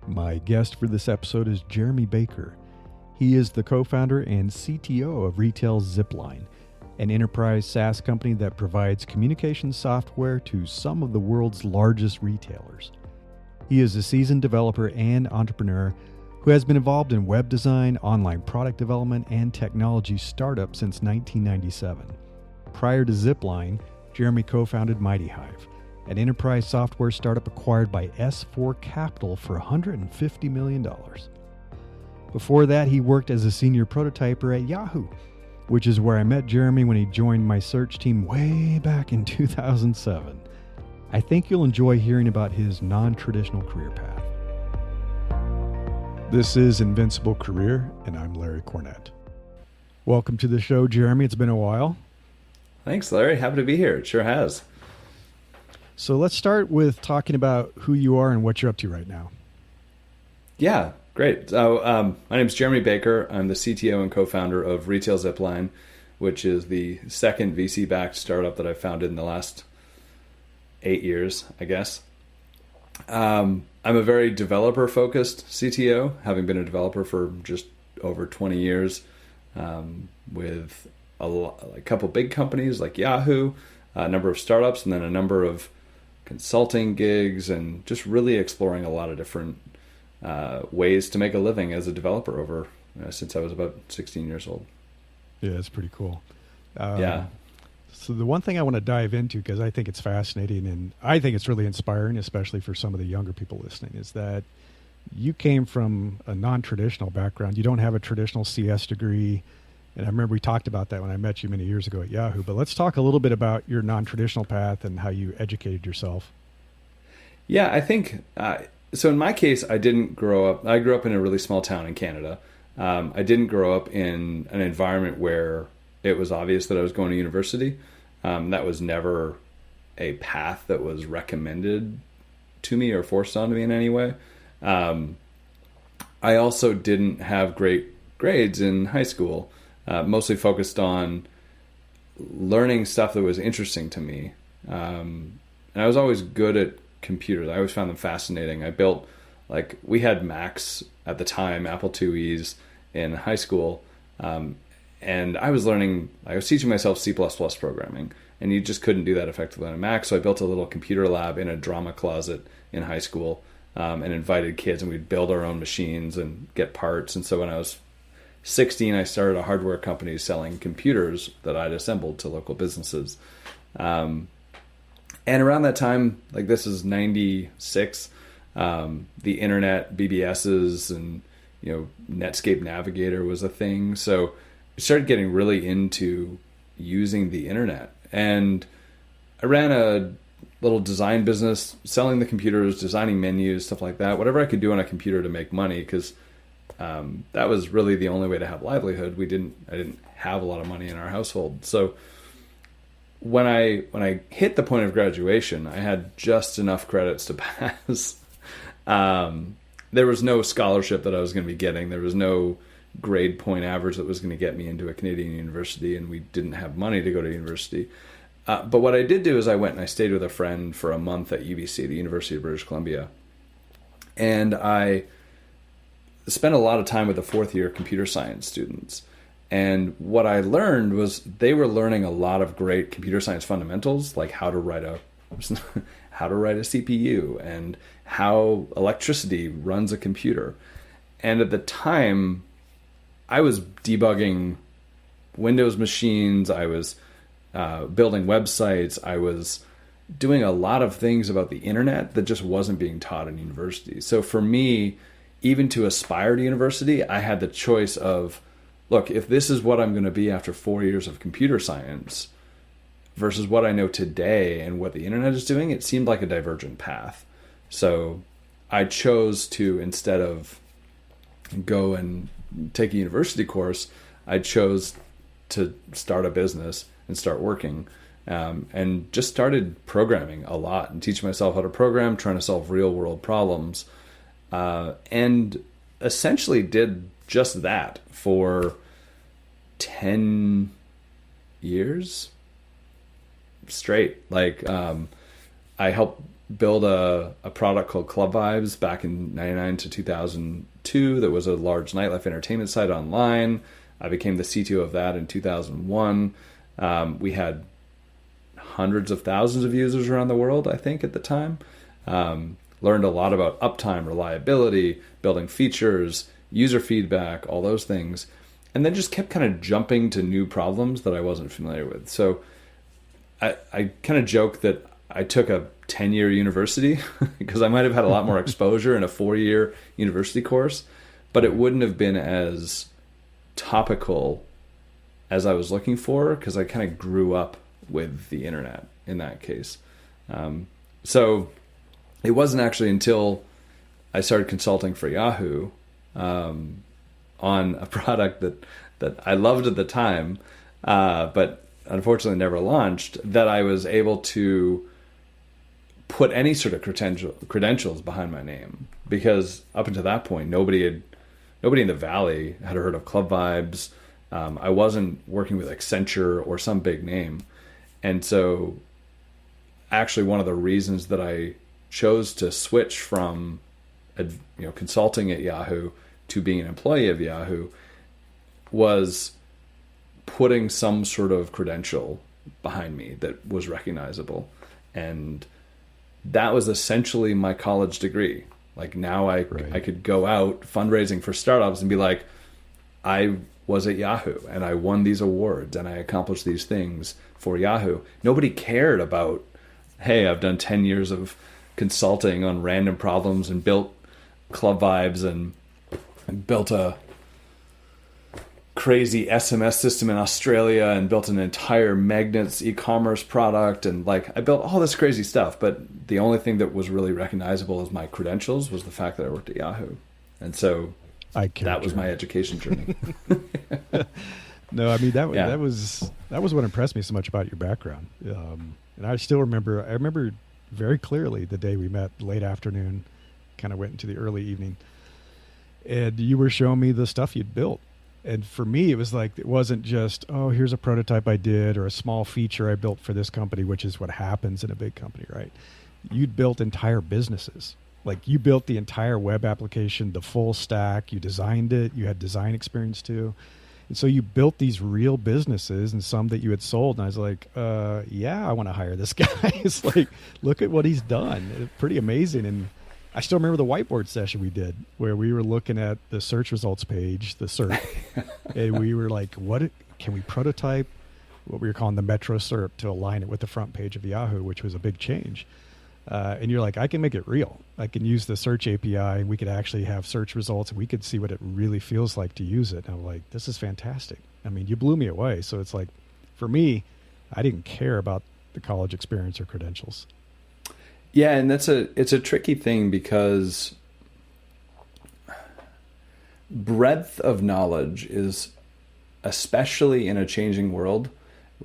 My guest for this episode is Jeremy Baker. He is the co-founder and CTO of retail Zipline, an enterprise SaaS company that provides communication software to some of the world's largest retailers. He is a seasoned developer and entrepreneur who has been involved in web design, online product development, and technology startups since 1997. Prior to Zipline, Jeremy co-founded Mighty Hive, an enterprise software startup acquired by S4 Capital for $150 million. Before that, he worked as a senior prototyper at Yahoo, which is where I met Jeremy when he joined my search team way back in 2007. I think you'll enjoy hearing about his non-traditional career path. This is Invincible Career, and I'm Larry Cornett. Welcome to the show, Jeremy. It's been a while. Thanks, Larry. Happy to be here. It sure has. So let's start with talking about who you are and what you're up to right now. Yeah, great. So my name is Jeremy Baker. I'm the CTO and co-founder of Retail Zipline, which is the second VC-backed startup that I've founded in the last 8 years, I guess. I'm a very developer-focused CTO, having been a developer for just over 20 years with a couple big companies like Yahoo, a number of startups, and then a number of consulting gigs, and just really exploring a lot of different ways to make a living as a developer over since I was about 16 years old. Yeah, that's pretty cool. Yeah. So the one thing I want to dive into, because I think it's fascinating and I think it's really inspiring, especially for some of the younger people listening, is that you came from a non-traditional background. You don't have a traditional CS degree. And I remember we talked about that when I met you many years ago at Yahoo. But let's talk a little bit about your non-traditional path and how you educated yourself. Yeah, I think, so in my case, I didn't grow up. I grew up in a really small town in Canada. I didn't grow up in an environment where it was obvious that I was going to university. That was never a path that was recommended to me or forced onto me in any way. I also didn't have great grades in high school. Mostly focused on learning stuff that was interesting to me. And I was always good at computers. I always found them fascinating. I built, we had Macs at the time, Apple IIes in high school. And I was teaching myself C++ programming, and you just couldn't do that effectively on a Mac. So I built a little computer lab in a drama closet in high school, and invited kids, and we'd build our own machines and get parts. And so when I was 16, I started a hardware company selling computers that I'd assembled to local businesses. And around that time, this is 96, the internet, BBSs, and Netscape Navigator was a thing. So I started getting really into using the internet. And I ran a little design business, selling the computers, designing menus, stuff like that, whatever I could do on a computer to make money, because that was really the only way to have livelihood. I didn't have a lot of money in our household. So when I hit the point of graduation, I had just enough credits to pass. There was no scholarship that I was going to be getting. There was no grade point average that was going to get me into a Canadian university, and we didn't have money to go to university. But what I did do is I went and I stayed with a friend for a month at UBC, the University of British Columbia. And I spent a lot of time with the fourth year computer science students. And what I learned was they were learning a lot of great computer science fundamentals, like how to write a CPU and how electricity runs a computer. And at the time, I was debugging Windows machines. I was building websites. I was doing a lot of things about the internet that just wasn't being taught in university. So for me, even to aspire to university, I had the choice of, look, if this is what I'm going to be after 4 years of computer science versus what I know today and what the internet is doing, it seemed like a divergent path. So I chose to, instead of go and take a university course, I chose to start a business and start working, and just started programming a lot and teaching myself how to program, trying to solve real world problems. And essentially did just that for 10 years straight. I helped build a product called Club Vibes back in 99 to 2002 that was a large nightlife entertainment site online. I became the CTO of that in 2001. We had hundreds of thousands of users around the world, I think, at the time. Learned a lot about uptime, reliability, building features, user feedback, all those things. And then just kept kind of jumping to new problems that I wasn't familiar with. So I kind of joke that I took a 10-year university because I might have had a lot more exposure in a 4-year university course, but it wouldn't have been as topical as I was looking for because I kind of grew up with the internet in that case. So it wasn't actually until I started consulting for Yahoo on a product that I loved at the time, but unfortunately never launched, that I was able to put any sort of credentials behind my name, because up until that point, nobody in the Valley had heard of Club Vibes. I wasn't working with Accenture or some big name. And so actually one of the reasons that I chose to switch from consulting at Yahoo to being an employee of Yahoo was putting some sort of credential behind me that was recognizable. And that was essentially my college degree. Like now I could go out fundraising for startups and be like, I was at Yahoo and I won these awards and I accomplished these things for Yahoo. Nobody cared about, hey, I've done 10 years of consulting on random problems and built Club Vibes and built a crazy SMS system in Australia and built an entire magnets e-commerce product. And I built all this crazy stuff, but the only thing that was really recognizable as my credentials was the fact that I worked at Yahoo. And so that was my education journey. No, I mean, that was what impressed me so much about your background. And I still remember very clearly the day we met, late afternoon, kind of went into the early evening, and you were showing me the stuff you'd built. And for me, it was like, it wasn't just, oh, here's a prototype I did or a small feature I built for this company, which is what happens in a big company, right? You'd built entire businesses. Like you built the entire web application, the full stack, you designed it, you had design experience too. And so you built these real businesses and some that you had sold. And I was like, yeah, I want to hire this guy. It's like, look at what he's done. It's pretty amazing. And I still remember the whiteboard session we did where we were looking at the search results page, the SERP, and we were like, what can we prototype what we were calling the Metro SERP to align it with the front page of Yahoo, which was a big change. And you're like, I can make it real. I can use the search API and we could actually have search results and we could see what it really feels like to use it. And I'm like, this is fantastic. I mean, you blew me away. So it's like, for me, I didn't care about the college experience or credentials. Yeah, and it's a tricky thing because breadth of knowledge is, especially in a changing world,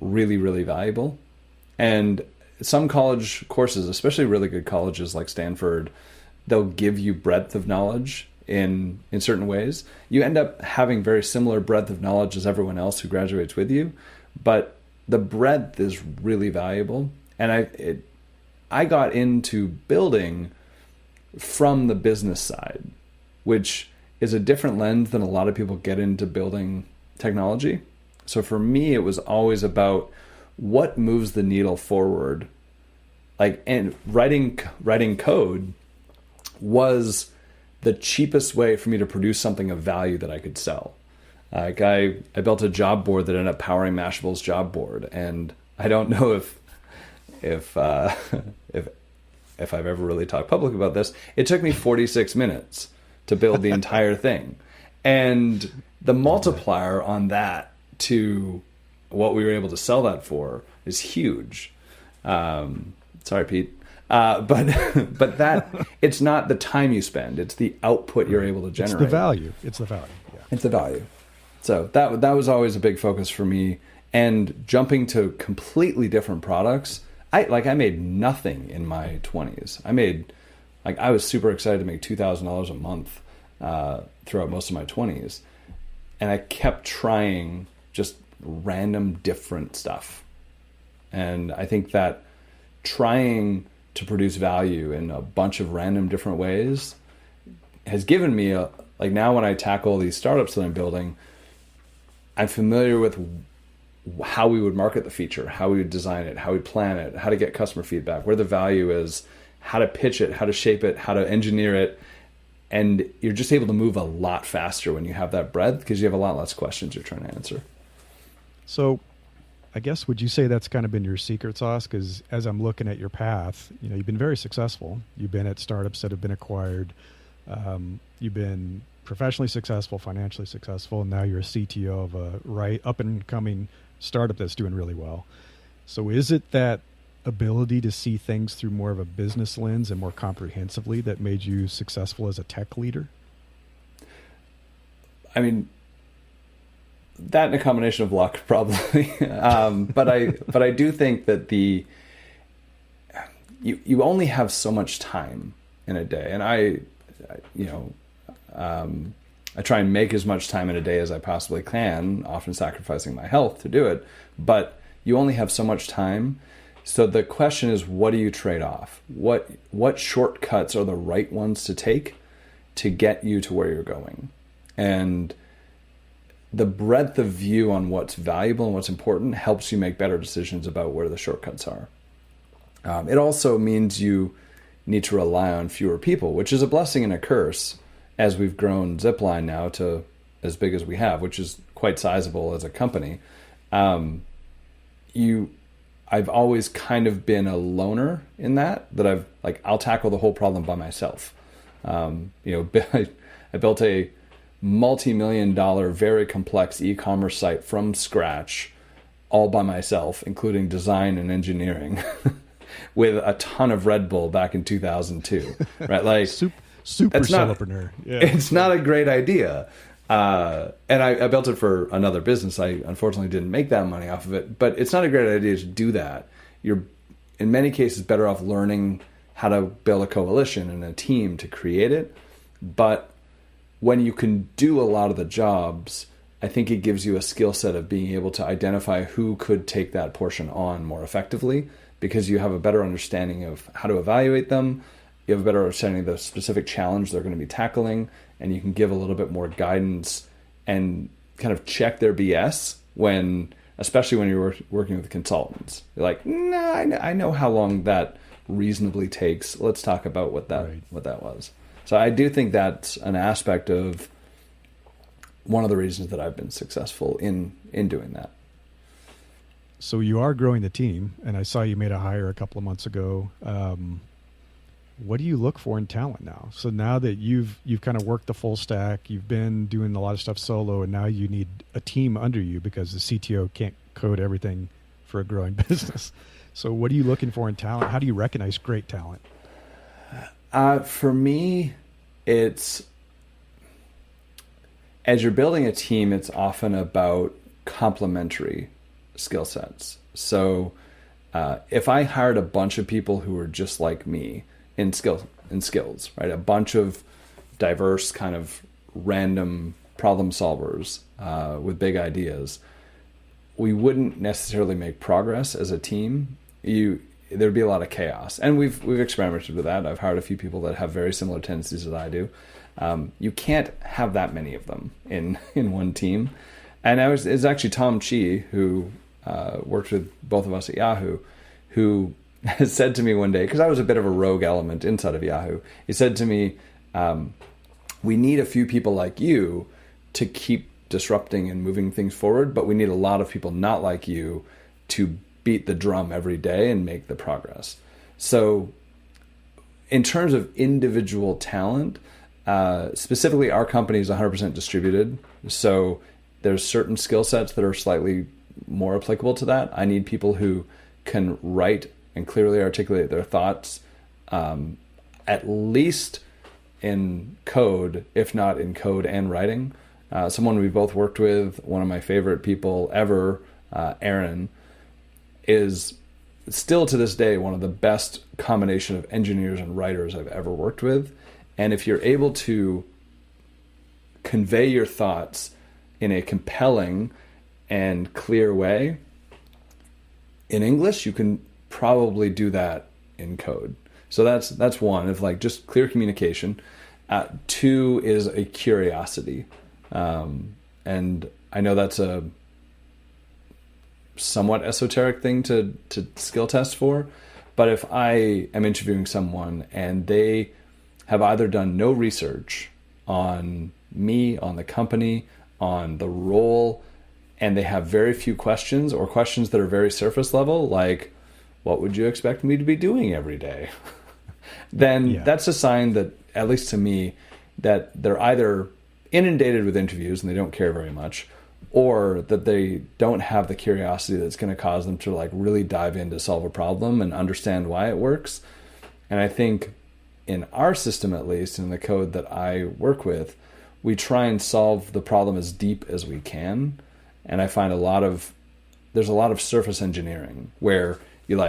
really, really valuable. And some college courses, especially really good colleges like Stanford, they'll give you breadth of knowledge in certain ways. You end up having very similar breadth of knowledge as everyone else who graduates with you, but the breadth is really valuable. And I got into building from the business side, which is a different lens than a lot of people get into building technology. So for me, it was always about what moves the needle forward. And writing code was the cheapest way for me to produce something of value that I could sell. I built a job board that ended up powering Mashable's job board, and I don't know if I've ever really talked public about this. It took me 46 minutes to build the entire thing. And the multiplier on that to what we were able to sell that for is huge. Sorry, Pete. But that it's not the time you spend, it's the output you're able to generate. It's the value. Yeah. It's the value. So that was always a big focus for me. And jumping to completely different products, I made nothing in my 20s. I was super excited to make $2,000 a month throughout most of my 20s. And I kept trying just random different stuff. And I think that trying to produce value in a bunch of random different ways has given me like now when I tackle these startups that I'm building, I'm familiar with how we would market the feature, how we would design it, how we plan it, how to get customer feedback, where the value is, how to pitch it, how to shape it, how to engineer it. And you're just able to move a lot faster when you have that breadth because you have a lot less questions you're trying to answer. So I guess, would you say that's kind of been your secret sauce? Because as I'm looking at your path, you've been very successful. You've been at startups that have been acquired. You've been professionally successful, financially successful, and now you're a CTO of a up and coming startup that's doing really well. So is it that ability to see things through more of a business lens and more comprehensively that made you successful as a tech leader? I mean, that and a combination of luck, probably. But I do think that you only have so much time in a day, and I try and make as much time in a day as I possibly can, often sacrificing my health to do it. But you only have so much time. So the question is, what do you trade off? What shortcuts are the right ones to take to get you to where you're going? And the breadth of view on what's valuable and what's important helps you make better decisions about where the shortcuts are. It also means you need to rely on fewer people, which is a blessing and a curse as we've grown Zipline now to as big as we have, which is quite sizable as a company. I've always kind of been a loner in that I'll tackle the whole problem by myself. I built a multi-million-dollar, very complex e-commerce site from scratch, all by myself, including design and engineering, with a ton of Red Bull back in 2002. Right, like super solopreneur. Yeah. It's not a great idea. And I built it for another business. I unfortunately didn't make that money off of it, but it's not a great idea to do that. You're, in many cases, better off learning how to build a coalition and a team to create it. But when you can do a lot of the jobs, I think it gives you a skill set of being able to identify who could take that portion on more effectively, because you have a better understanding of how to evaluate them. You have a better understanding of the specific challenge they're going to be tackling, and you can give a little bit more guidance and kind of check their BS especially when you're working with consultants. You're like, nah, I know how long that reasonably takes. Let's talk about what that was. So I do think that's an aspect of one of the reasons that I've been successful in doing that. So you are growing the team, and I saw you made a hire a couple of months ago. What do you look for in talent now? So now that you've kind of worked the full stack, you've been doing a lot of stuff solo, and now you need a team under you because the CTO can't code everything for a growing business. So what are you looking for in talent? How do you recognize great talent? For me, it's, as you're building a team, it's often about complementary skill sets. So if I hired a bunch of people who were just like me in skills, right? A bunch of diverse kind of random problem solvers with big ideas, we wouldn't necessarily make progress as a team. There'd be a lot of chaos, and we've experimented with that. I've hired a few people that have very similar tendencies as I do. You can't have that many of them in one team. And it's actually Tom Chi, who worked with both of us at Yahoo, who has said to me one day, because I was a bit of a rogue element inside of Yahoo, he said to me, we need a few people like you to keep disrupting and moving things forward, but we need a lot of people not like you to beat the drum every day and make the progress. So in terms of individual talent, specifically our company is 100% distributed. So there's certain skill sets that are slightly more applicable to that. I need people who can write and clearly articulate their thoughts, at least in code, if not in code and writing. Someone we both worked with, one of my favorite people ever, Aaron, is still to this day one of the best combination of engineers and writers I've ever worked with. And if you're able to convey your thoughts in a compelling and clear way in English, you can probably do that in code. So that's one, of like just clear communication. Two is a curiosity. And I know that's a somewhat esoteric thing to skill test for, but if I am interviewing someone and they have either done no research on me, on the company, on the role, and they have very few questions, or questions that are very surface level, like, what would you expect me to be doing every day? Then that's a sign that, at least to me, that they're either inundated with interviews and they don't care very much, or that they don't have the curiosity that's going to cause them to like really dive in to solve a problem and understand why it works. And I think in our system, at least in the code that I work with, we try and solve the problem as deep as we can. And I find there's a lot of surface engineering where you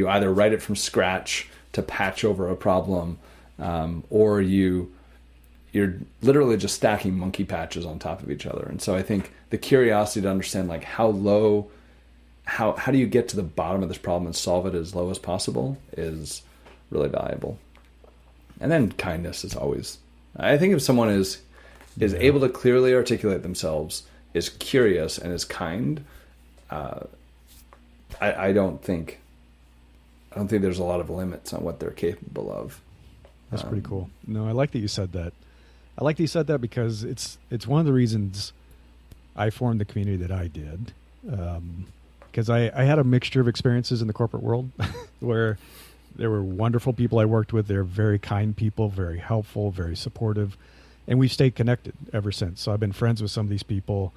either write it from scratch to patch over a problem, or you're literally just stacking monkey patches on top of each other. And so I think the curiosity to understand like how do you get to the bottom of this problem and solve it as low as possible is really valuable. And then kindness is always, I think if someone is able to clearly articulate themselves, is curious and is kind, I don't think there's a lot of limits on what they're capable of. That's pretty cool. No, I like that you said that. I like that you said that because it's one of the reasons I formed the community that I did. Because I had a mixture of experiences in the corporate world where there were wonderful people I worked with. They're very kind people, very helpful, very supportive. And we've stayed connected ever since. So I've been friends with some of these people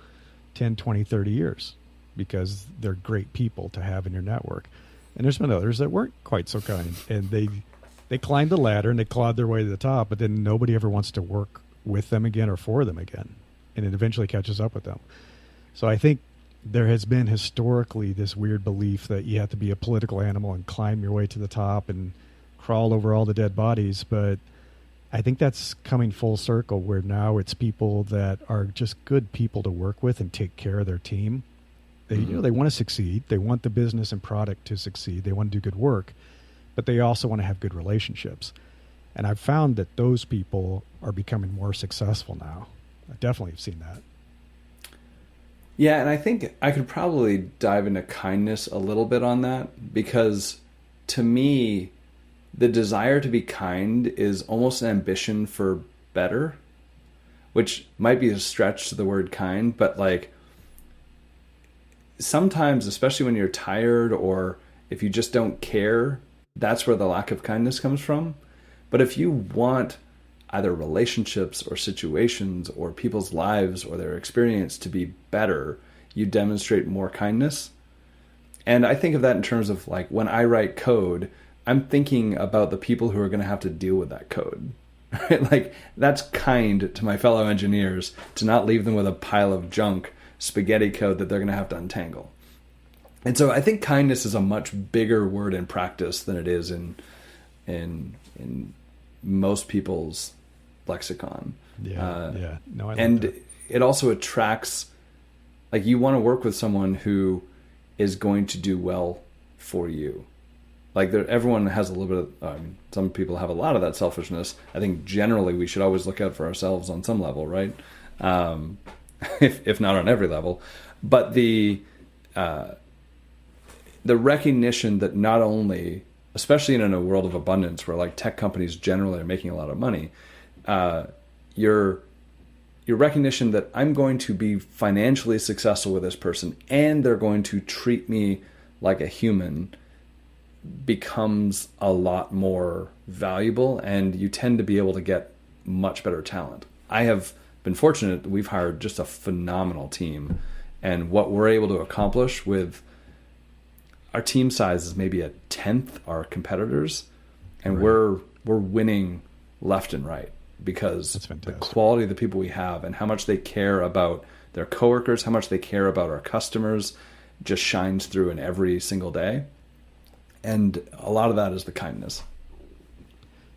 10, 20, 30 years because they're great people to have in your network. And there's been others that weren't quite so kind. And they climbed the ladder and they clawed their way to the top, but then nobody ever wants to work with them again or for them again. And it eventually catches up with them. So I think there has been historically this weird belief that you have to be a political animal and climb your way to the top and crawl over all the dead bodies. But I think that's coming full circle where now it's people that are just good people to work with and take care of their team. They, they want to succeed. They want the business and product to succeed. They want to do good work, but they also want to have good relationships. And I've found that those people are becoming more successful now. I definitely have seen that. Yeah, and I think I could probably dive into kindness a little bit on that, because to me, the desire to be kind is almost an ambition for better, which might be a stretch to the word kind, but like sometimes, especially when you're tired or if you just don't care, that's where the lack of kindness comes from. But if you want either relationships or situations or people's lives or their experience to be better, you demonstrate more kindness. And I think of that in terms of like when I write code, I'm thinking about the people who are going to have to deal with that code. Right? Like that's kind to my fellow engineers to not leave them with a pile of junk spaghetti code that they're going to have to untangle. And so I think kindness is a much bigger word in practice than it is in most people's lexicon. Yeah. No, I like and that. It also attracts, like you want to work with someone who is going to do well for you. Like everyone has a little bit of, some people have a lot of that selfishness. I think generally we should always look out for ourselves on some level, right? If not on every level. But the recognition that not only, especially in a world of abundance where like tech companies generally are making a lot of money, your recognition that I'm going to be financially successful with this person and they're going to treat me like a human becomes a lot more valuable, and you tend to be able to get much better talent. I have been fortunate that we've hired just a phenomenal team, and what we're able to accomplish with our team size is maybe a tenth our competitors, and right. we're winning left and right because the quality of the people we have and how much they care about their coworkers, how much they care about our customers just shines through in every single day. And a lot of that is the kindness.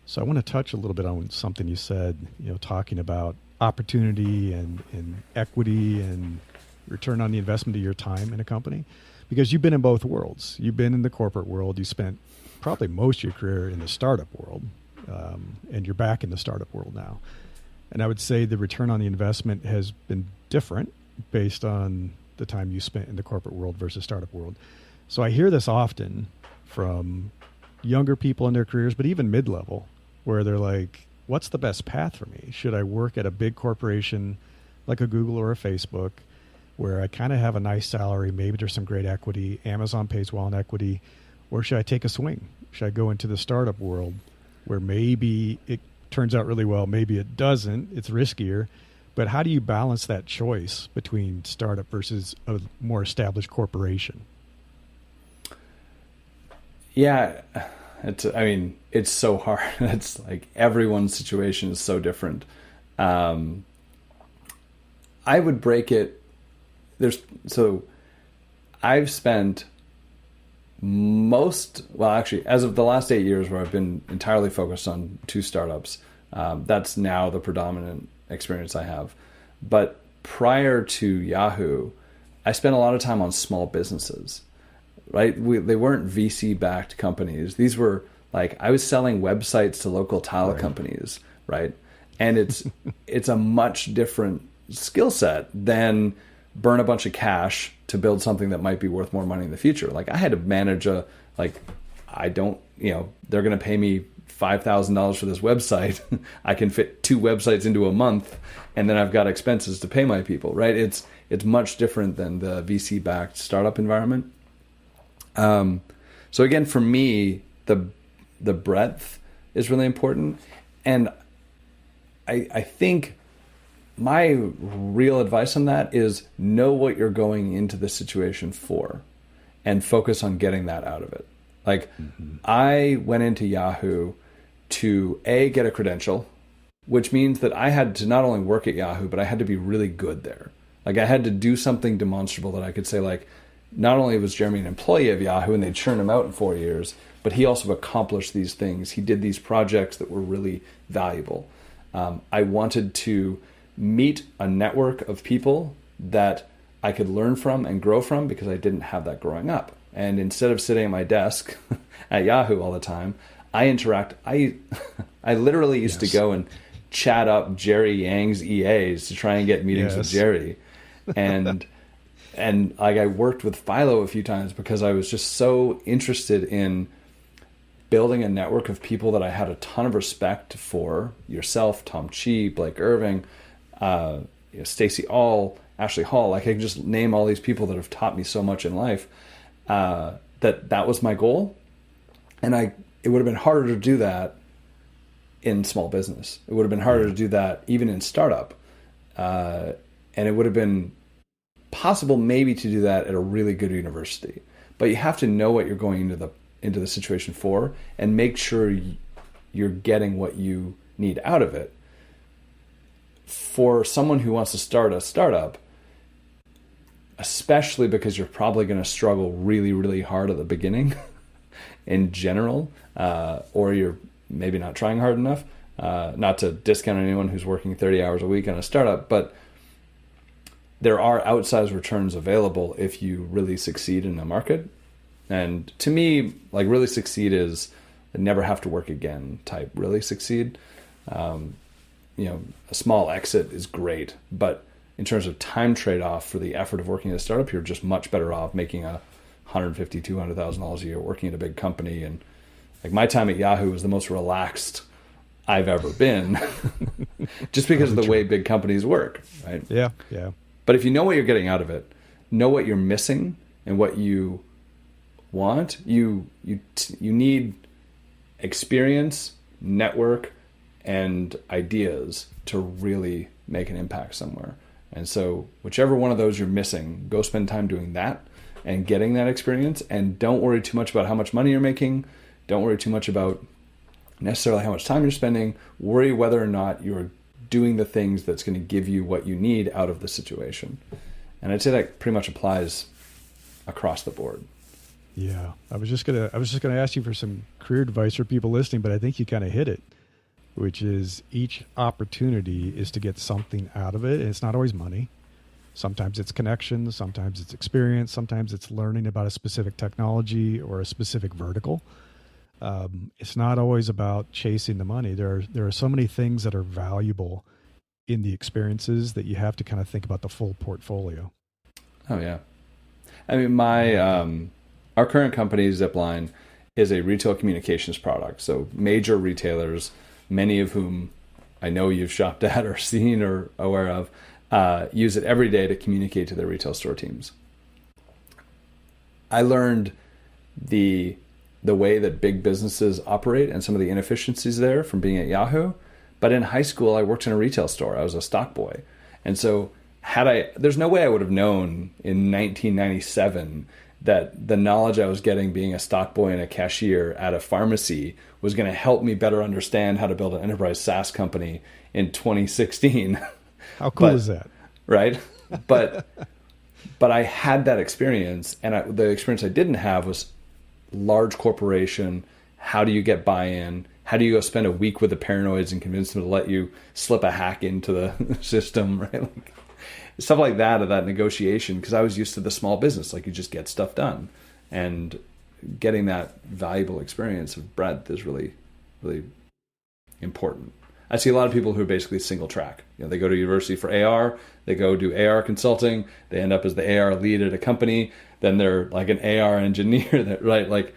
So I want to touch a little bit on something you said, talking about opportunity and equity and return on the investment of your time in a company, because you've been in both worlds. You've been in the corporate world. You spent probably most of your career in the startup world, and you're back in the startup world now. And I would say the return on the investment has been different based on the time you spent in the corporate world versus startup world. So I hear this often from younger people in their careers, but even mid-level, where they're like, what's the best path for me? Should I work at a big corporation like a Google or a Facebook, where I kind of have a nice salary, maybe there's some great equity, Amazon pays well in equity, or should I take a swing? Should I go into the startup world where maybe it turns out really well, maybe it doesn't, it's riskier, but how do you balance that choice between startup versus a more established corporation? Yeah, it's so hard. It's like everyone's situation is so different. I would break it. I've spent as of the last 8 years where I've been entirely focused on 2 startups, that's now the predominant experience I have. But prior to Yahoo, I spent a lot of time on small businesses, right? They weren't VC-backed companies. These were like, I was selling websites to local tile companies, right? And it's a much different skill set than burn a bunch of cash to build something that might be worth more money in the future. Like, I had to manage they're going to pay me $5,000 for this website. I can fit 2 websites into a month, and then I've got expenses to pay my people, right? It's much different than the VC-backed startup environment. So again, for me, the breadth is really important. And I think my real advice on that is know what you're going into the situation for and focus on getting that out of it. Like, I went into Yahoo to get a credential, which means that I had to not only work at Yahoo, but I had to be really good there. Like, I had to do something demonstrable that I could say, like, not only was Jeremy an employee of Yahoo and they'd churn him out in 4 years, but he also accomplished these things. He did these projects that were really valuable. I wanted to meet a network of people that I could learn from and grow from because I didn't have that growing up. And instead of sitting at my desk at Yahoo all the time, I literally used to go and chat up Jerry Yang's EAs to try and get meetings with Jerry. And like, I worked with Philo a few times because I was just so interested in building a network of people that I had a ton of respect for. Yourself, Tom Chi, Blake Irving, Stacey All, Ashley Hall. Like, I can just name all these people that have taught me so much in life. That was my goal. And it would have been harder to do that in small business. It would have been harder to do that even in startup. And it would have been possible maybe to do that at a really good university. But you have to know what you're going into the situation for and make sure you're getting what you need out of it. For someone who wants to start a startup, especially because you're probably going to struggle really, really hard at the beginning in general, or you're maybe not trying hard enough, not to discount anyone who's working 30 hours a week on a startup, but there are outsized returns available if you really succeed in the market. And to me, like, really succeed is a never have to work again type really succeed. A small exit is great, but in terms of time trade-off for the effort of working at a startup, you're just much better off making $150,000, $200,000 a year working at a big company. And like, my time at Yahoo was the most relaxed I've ever been, just because of the way big companies work, right? Yeah. But if you know what you're getting out of it, know what you're missing and what you want, you need experience, network, and ideas to really make an impact somewhere. And so whichever one of those you're missing, go spend time doing that and getting that experience. And don't worry too much about how much money you're making. Don't worry too much about necessarily how much time you're spending. Worry whether or not you're doing the things that's going to give you what you need out of the situation. And I'd say that pretty much applies across the board. Yeah. I was just gonna ask you for some career advice for people listening, but I think you kind of hit it, which is each opportunity is to get something out of it. And it's not always money. Sometimes it's connections, sometimes it's experience, sometimes it's learning about a specific technology or a specific vertical. It's not always about chasing the money. There are so many things that are valuable in the experiences that you have to kind of think about the full portfolio. Oh yeah. I mean, our current company, Zipline, is a retail communications product. So major retailers, many of whom I know you've shopped at or seen or aware of, use it every day to communicate to their retail store teams. I learned the way that big businesses operate and some of the inefficiencies there from being at Yahoo. But in high school, I worked in a retail store. I was a stock boy. And so there's no way I would have known in 1997 that the knowledge I was getting being a stock boy and a cashier at a pharmacy was going to help me better understand how to build an enterprise SaaS company in 2016. How cool is that? Right? But I had that experience, and the experience I didn't have was large corporation. How do you get buy-in? How do you go spend a week with the paranoids and convince them to let you slip a hack into the system, right? Like, stuff like that, of that negotiation, because I was used to the small business, like you just get stuff done. And getting that valuable experience of breadth is really, really important. I see a lot of people who are basically single track. They go to university for AR, they go do AR consulting, they end up as the AR lead at a company, then they're like an AR engineer, right? Like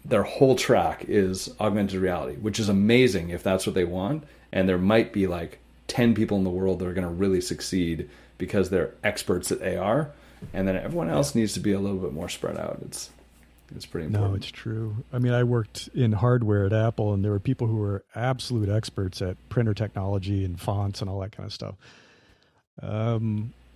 their whole track is augmented reality, which is amazing if that's what they want. And there might be like 10 people in the world that are going to really succeed because they're experts at AR, and then everyone else needs to be a little bit more spread out. It's pretty important. No, it's true. I mean, I worked in hardware at Apple, and there were people who were absolute experts at printer technology and fonts and all that kind of stuff.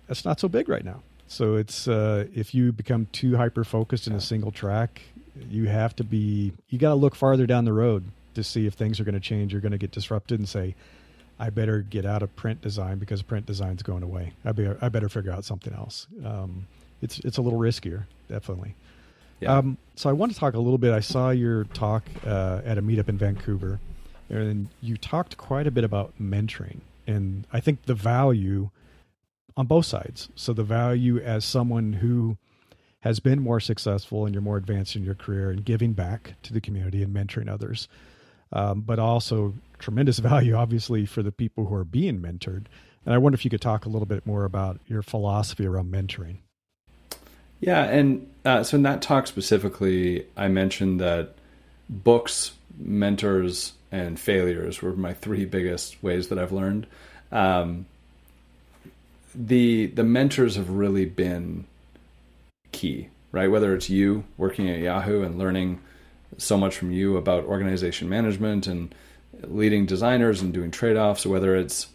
That's not so big right now. So it's if you become too hyper-focused in a single track, you got to look farther down the road to see if things are going to change. You're going to get disrupted and say, I better get out of print design because print design's going away. I better figure out something else. It's a little riskier, definitely. Yeah. So I want to talk a little bit. I saw your talk at a meetup in Vancouver, and you talked quite a bit about mentoring, and I think the value on both sides. So the value as someone who has been more successful and you're more advanced in your career and giving back to the community and mentoring others, but also tremendous value, obviously, for the people who are being mentored. And I wonder if you could talk a little bit more about your philosophy around mentoring. Yeah, and so in that talk specifically, I mentioned that books, mentors, and failures were my three biggest ways that I've learned. The mentors have really been key, right? Whether it's you working at Yahoo and learning so much from you about organization management and leading designers and doing trade-offs, or whether it's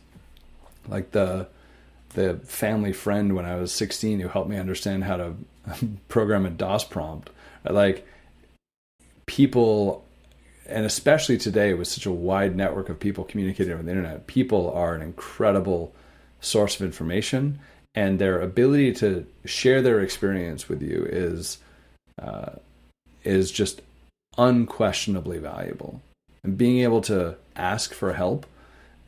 like the family friend when I was 16 who helped me understand how to program a DOS prompt. Like people, and especially today with such a wide network of people communicating over the internet, people are an incredible source of information, and their ability to share their experience with you is just unquestionably valuable. And being able to ask for help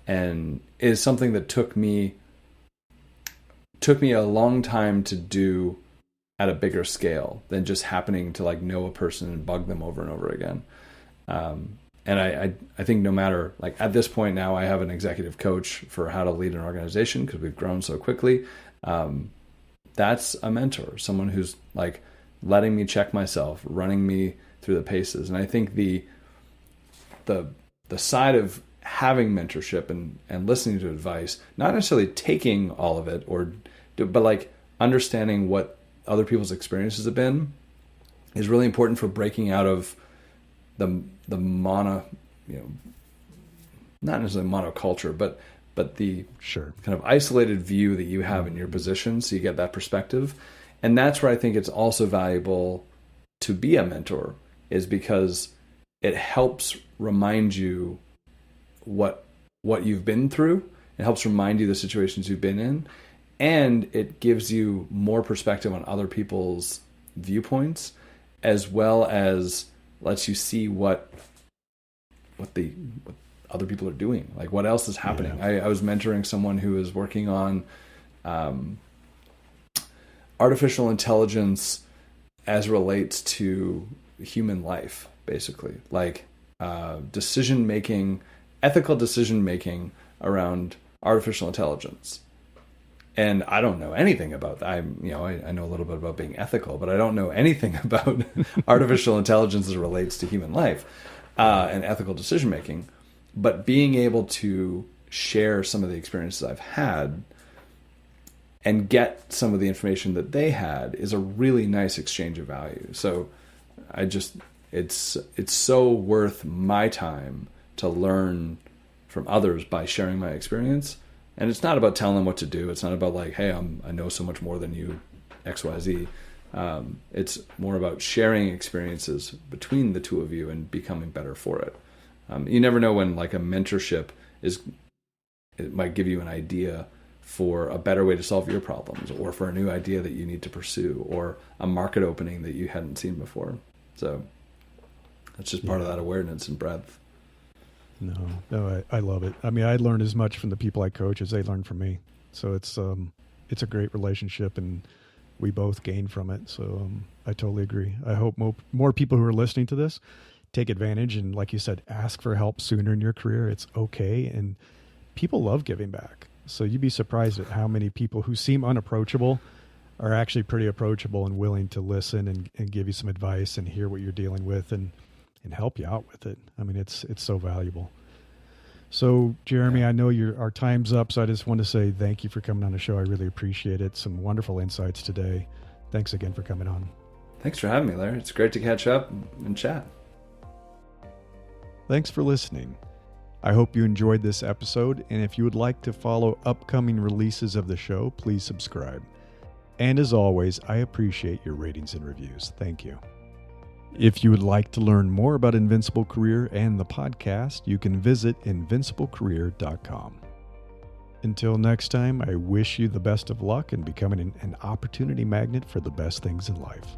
and is something that took me a long time to do at a bigger scale than just happening to like know a person and bug them over and over again. And I think no matter, like at this point now, I have an executive coach for how to lead an organization because we've grown so quickly. That's a mentor, someone who's like letting me check myself, running me through the paces. And I think the side of having mentorship and listening to advice, not necessarily taking all of it but like understanding what other people's experiences have been, is really important for breaking out of the mono, not necessarily monoculture, but the kind of isolated view that you have in your position, so you get that perspective. And that's where I think it's also valuable to be a mentor, is because it helps remind you what you've been through. It helps remind you the situations you've been in, and it gives you more perspective on other people's viewpoints, as well as lets you see what other people are doing, like what else is happening. Yeah. I was mentoring someone who was working on artificial intelligence as relates to human life. basically, like ethical decision making around artificial intelligence. And I don't know anything about that. I know a little bit about being ethical, but I don't know anything about artificial intelligence as it relates to human life and ethical decision making. But being able to share some of the experiences I've had and get some of the information that they had is a really nice exchange of value. So it's so worth my time to learn from others by sharing my experience. And it's not about telling them what to do. It's not about like, hey, I know so much more than you, XYZ. It's more about sharing experiences between the two of you and becoming better for it. You never know when like a mentorship it might give you an idea for a better way to solve your problems, or for a new idea that you need to pursue, or a market opening that you hadn't seen before. So that's just part of that awareness and breadth. No, I love it. I mean, I learn as much from the people I coach as they learn from me. So it's a great relationship, and we both gain from it. So I totally agree. I hope more people who are listening to this take advantage, and like you said, ask for help sooner in your career. It's okay, and people love giving back. So you'd be surprised at how many people who seem unapproachable are actually pretty approachable and willing to listen and give you some advice and hear what you're dealing with and help you out with it. I mean, it's so valuable. So Jeremy, I know our time's up, so I just want to say thank you for coming on the show. I really appreciate it. Some wonderful insights today. Thanks again for coming on. Thanks for having me, Larry. It's great to catch up and chat. Thanks for listening. I hope you enjoyed this episode, and if you would like to follow upcoming releases of the show, please subscribe. And as always, I appreciate your ratings and reviews. Thank you. If you would like to learn more about Invincible Career and the podcast, you can visit invinciblecareer.com. Until next time, I wish you the best of luck in becoming an opportunity magnet for the best things in life.